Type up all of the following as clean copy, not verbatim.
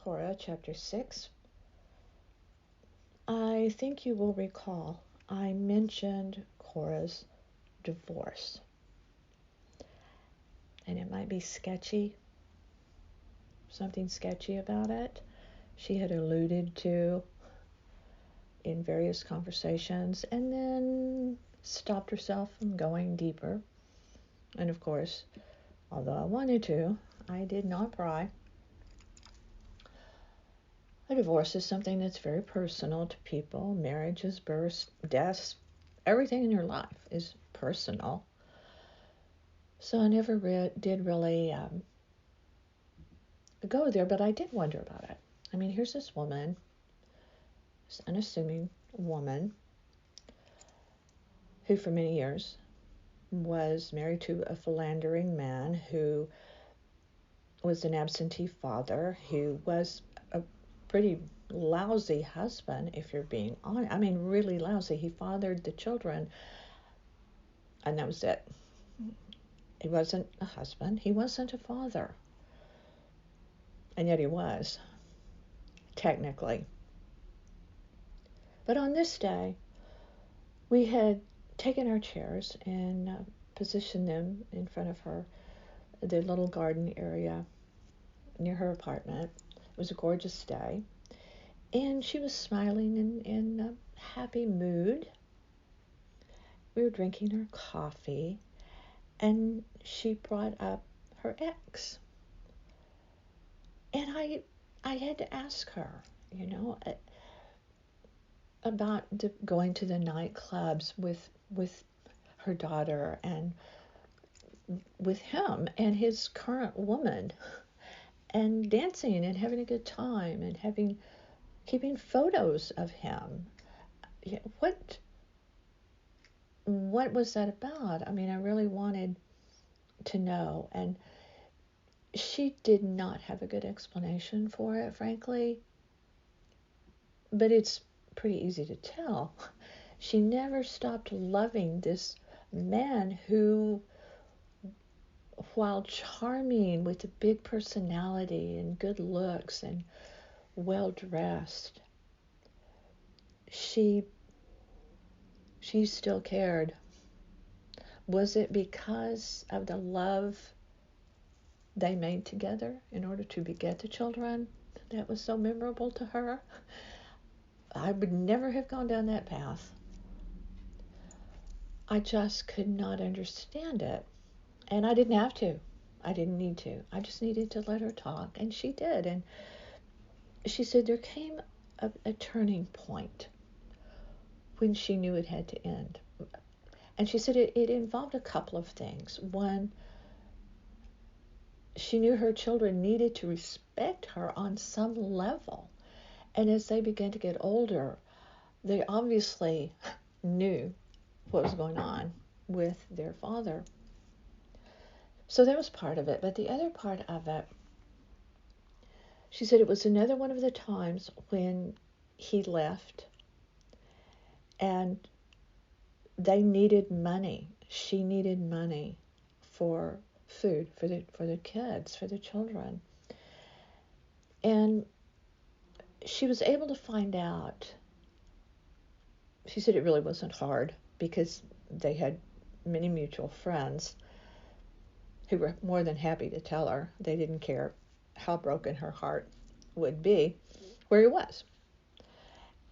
Cora, chapter 6. I think you will recall I mentioned Cora's divorce. And it might be sketchy, something sketchy about it. She had alluded to in various conversations and then stopped herself from going deeper. And of course, although I wanted to, I did not pry. A divorce is something that's very personal to people. Marriages, births, deaths, everything in your life is personal. So I never did really go there, but I did wonder about it. I mean, here's this woman, this unassuming woman, who for many years was married to a philandering man who was an absentee father, who was a pretty lousy husband, if you're being honest. I mean, really lousy. He fathered the children, and that was it. He wasn't a husband. He wasn't a father. And yet he was, technically. But on this day, we had taken our chairs and positioned them in front of her, the little garden area near her apartment. It was a gorgeous day. And she was smiling in a happy mood. We were drinking her coffee, and she brought up her ex. And I had to ask her, about going to the nightclubs with her daughter and with him and his current woman, and dancing and having a good time and keeping photos of him. What was that about? I mean, I really wanted to know, and she did not have a good explanation for it, frankly, but it's pretty easy to tell. She never stopped loving this man who, while charming with a big personality and good looks and well dressed, she still cared. Was it because of the love they made together in order to beget the children that was so memorable to her? I would never have gone down that path. I just could not understand it. And I didn't have to. I didn't need to. I just needed to let her talk. And she did. And she said there came a turning point when she knew it had to end. And she said it involved a couple of things. One, she knew her children needed to respect her on some level. And as they began to get older, they obviously knew what was going on with their father. So that was part of it. But the other part of it, she said it was another one of the times when he left and they needed money. She needed money for food, for the kids, for the children. And she was able to find out. She said it really wasn't hard because they had many mutual friends who were more than happy to tell her. They didn't care how broken her heart would be, where he was.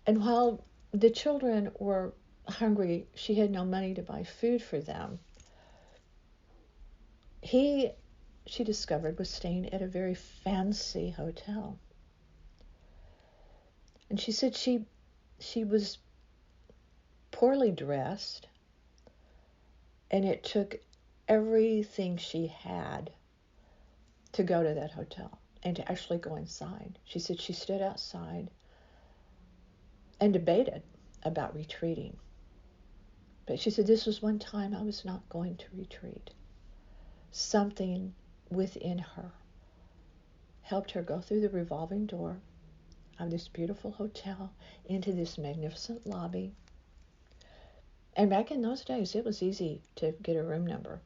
And while the children were hungry, she had no money to buy food for them. She discovered, was staying at a very fancy hotel. And she said she was poorly dressed, and it took everything she had to go to that hotel and to actually go inside. She said she stood outside and debated about retreating. But she said this was one time I was not going to retreat. Something within her helped her go through the revolving door of this beautiful hotel into this magnificent lobby. And back in those days, it was easy to get a room number.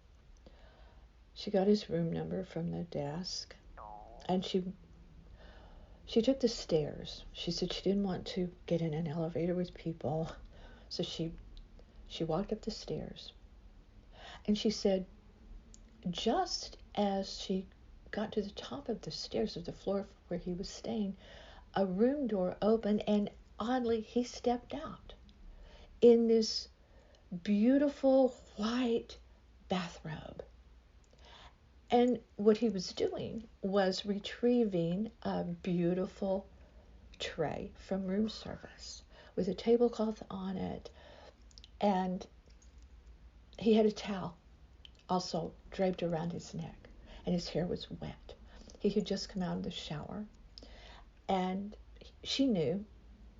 She got his room number from the desk, and she She took the stairs. She said she didn't want to get in an elevator with people. So she walked up the stairs. And she said, just as she got to the top of the stairs of the floor where he was staying, a room door opened, and oddly, he stepped out in this beautiful white bathrobe. And what he was doing was retrieving a beautiful tray from room service with a tablecloth on it, and he had a towel also draped around his neck, and his hair was wet. He had just come out of the shower, and she knew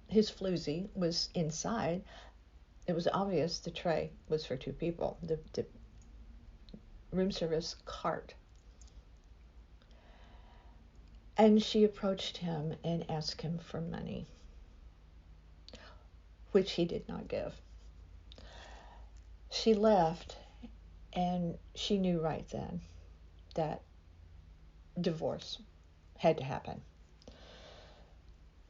his floozy was inside. It was obvious the tray was for two people, the room service cart. And she approached him and asked him for money, which he did not give. She left, and she knew right then that divorce had to happen.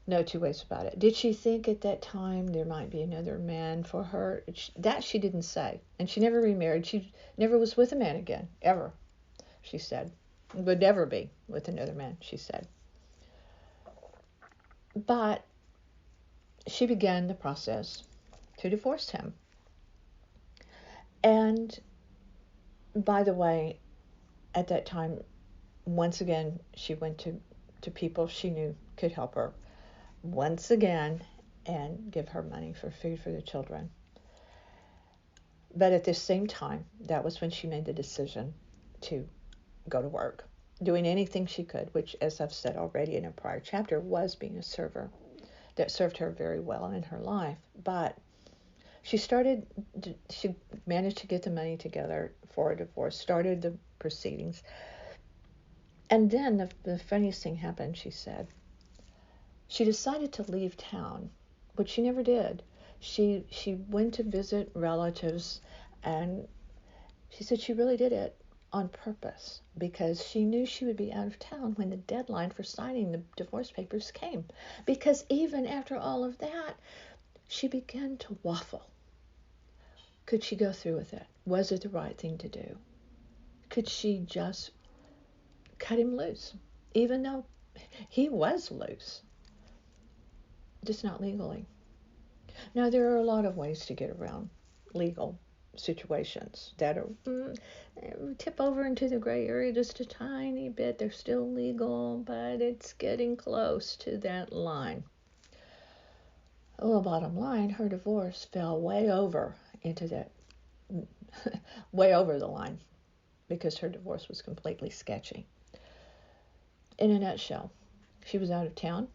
No two ways about it. Did she think at that time there might be another man for her? That she didn't say. And she never remarried. She never was with a man again, ever, she said. Would never be with another man, she said. But she began the process to divorce him. And by the way, at that time, once again, she went to people she knew could help her once again and give her money for food for the children. But at the same time, that was when she made the decision to go to work, doing anything she could, which, as I've said already in a prior chapter, was being a server. That served her very well in her life. But she managed to get the money together for a divorce, started the proceedings. And then the funniest thing happened, she said. She decided to leave town, which she never did. She went to visit relatives, and she said she really did it on purpose because she knew she would be out of town when the deadline for signing the divorce papers came. Because even after all of that, she began to waffle. Could she go through with it? Was it the right thing to do? Could she just cut him loose, even though he was loose? Just not legally. Now, there are a lot of ways to get around legal situations that are tip over into the gray area just a tiny bit. They're still legal, but it's getting close to that line. Well, bottom line, her divorce fell way over into that, way over the line, because her divorce was completely sketchy. In a nutshell, she was out of town.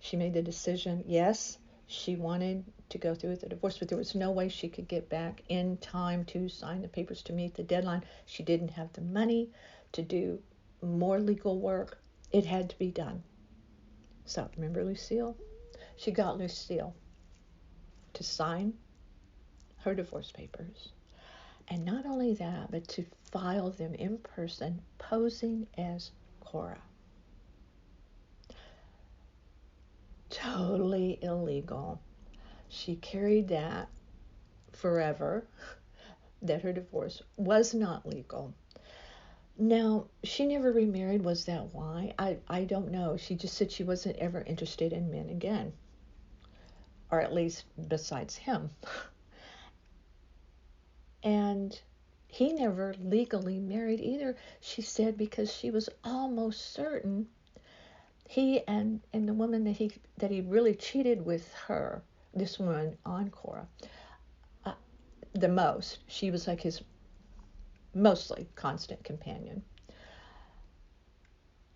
She made the decision, yes, she wanted to go through with the divorce, but there was no way she could get back in time to sign the papers to meet the deadline. She didn't have the money to do more legal work. It had to be done. So, remember Lucille? She got Lucille to sign her divorce papers. And not only that, but to file them in person, posing as Cora. Totally illegal. She carried that forever, that her divorce was not legal. Now, she never remarried. Was that why? I don't know. She just said she wasn't ever interested in men again, or at least besides him. And he never legally married either, she said, because she was almost certain he and the woman that he really cheated with her, this woman on Cora, the most. She was like his mostly constant companion.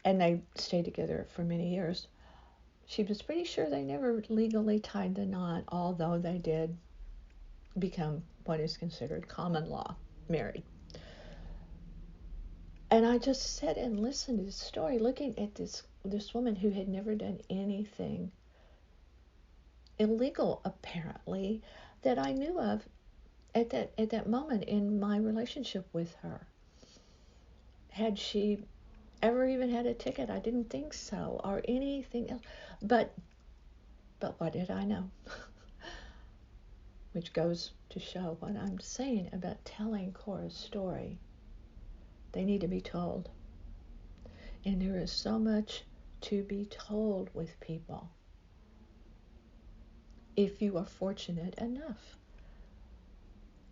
And they stayed together for many years. She was pretty sure they never legally tied the knot, although they did become what is considered common law married. And I just sat and listened to this story, looking at this woman who had never done anything illegal, apparently, that I knew of at that moment in my relationship with her. Had she ever even had a ticket. I didn't think so, or anything else. But what did I know? Which goes to show what I'm saying about telling Cora's story. They need to be told. And there is so much to be told with people. If you are fortunate enough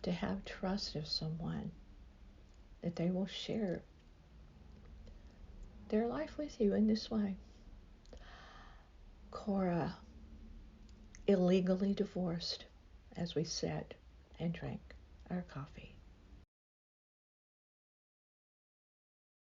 to have trust of someone, that they will share their life with you in this way. Cora, illegally divorced, as we sat and drank our coffee.